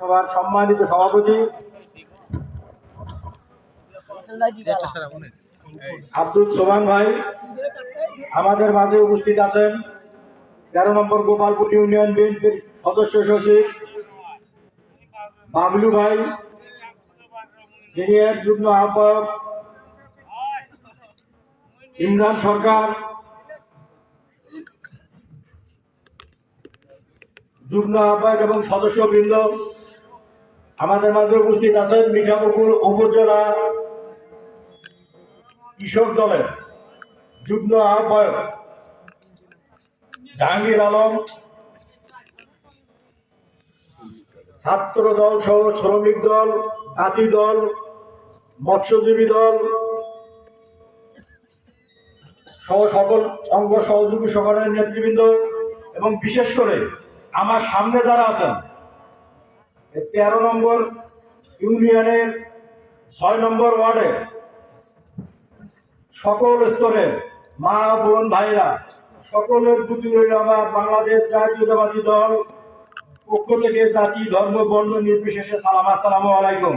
সবার সম্মানিত সভাপতি আব্দুল সোবান ভাই আমাদের মাঝে উপস্থিত আছেন। 13 নম্বর গোপালপুর ইউনিয়ন বিএনপির সদস্য সচিব বাবলু ভাই, সিনিয়র যুগ্ম আহ্বায়ক ইমরান সরকার, যুগ্ম আহ্বায়ক এবং সদস্যবৃন্দ। আমাদের মাঝে উপস্থিত আছেন মিঠাপুকুর উপজেলা কৃষক দলের যুগ্ম আহ্বায়ক জাহাঙ্গীর আলম, ছাত্র দল সহ শ্রমিক দল, তাঁতি দল, মৎস্যজীবী দল সহ সকল অঙ্গ সহযোগী সকলের নেতৃবৃন্দ এবং বিশেষ করে আমার সামনে যারা আছেন 13 নম্বর ইউনিয়নের 6 নম্বর ওয়ার্ডের সকল স্তরের মা বোন ভাইরা, সকলের প্রতি আমার বাংলাদেশ জাতীয়তাবাদী দল পক্ষ থেকে জাতি ধর্ম বর্ণ নির্বিশেষে সালাম, আসসালামু আলাইকুম।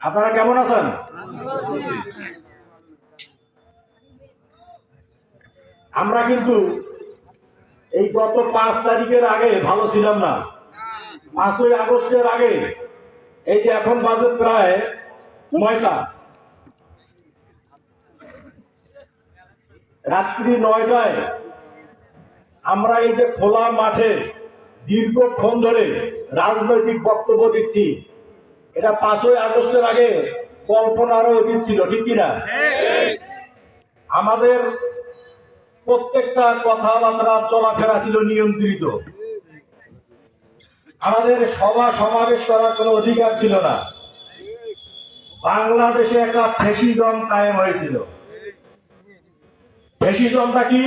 আপনারা কেমন আছেন? আমরা কিন্তু এই গত 5 তারিখের আগে ভালো ছিলাম না। 5ই আগস্টের আগে এই যে এখন বাজে প্রায় 9টা, রাত্রি 9টায় আমরা এই যে খোলা মাঠে দীর্ঘক্ষণ ধরে রাজনৈতিক বক্তব্য দিচ্ছি, এটা 5ই আগস্টের আগে কল্পনারও অতীত ছিল, ঠিক কিনা? আমাদের প্রত্যেকটা কথাবার্তা চলাফেরা ছিল নিয়ন্ত্রিত। আমাদের সভা সমাবেশ করার কোনো অধিকার ছিল না। বাংলাদেশে একটা ফ্যাসিজম কায়েম হয়েছিল। ফ্যাসিজমটা কি?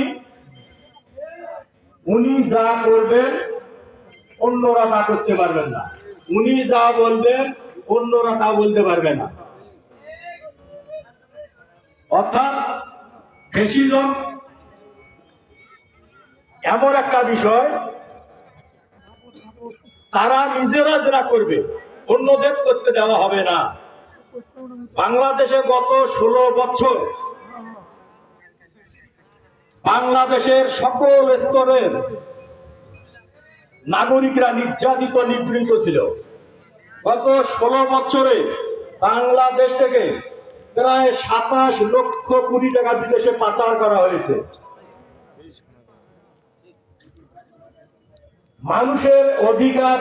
উনি যা করবেন অন্যরা তা করতে পারবেন না, উনি যা বলবেন অন্যরা তা বলতে পারবে না। অর্থাৎ ফ্যাসিজম এমন একটা বিষয়, তারা নিজেরা যারা করবে অন্যদের করতে দেওয়া হবে না। বাংলাদেশে গত 16 বছর বাংলাদেশের সকল স্তরের নাগরিকরা নির্যাতিত নিপীড়িত ছিল। গত 16 বছরে বাংলাদেশ থেকে প্রায় 27 লক্ষ কোটি টাকা বিদেশে পাচার করা হয়েছে। মানুষের অধিকার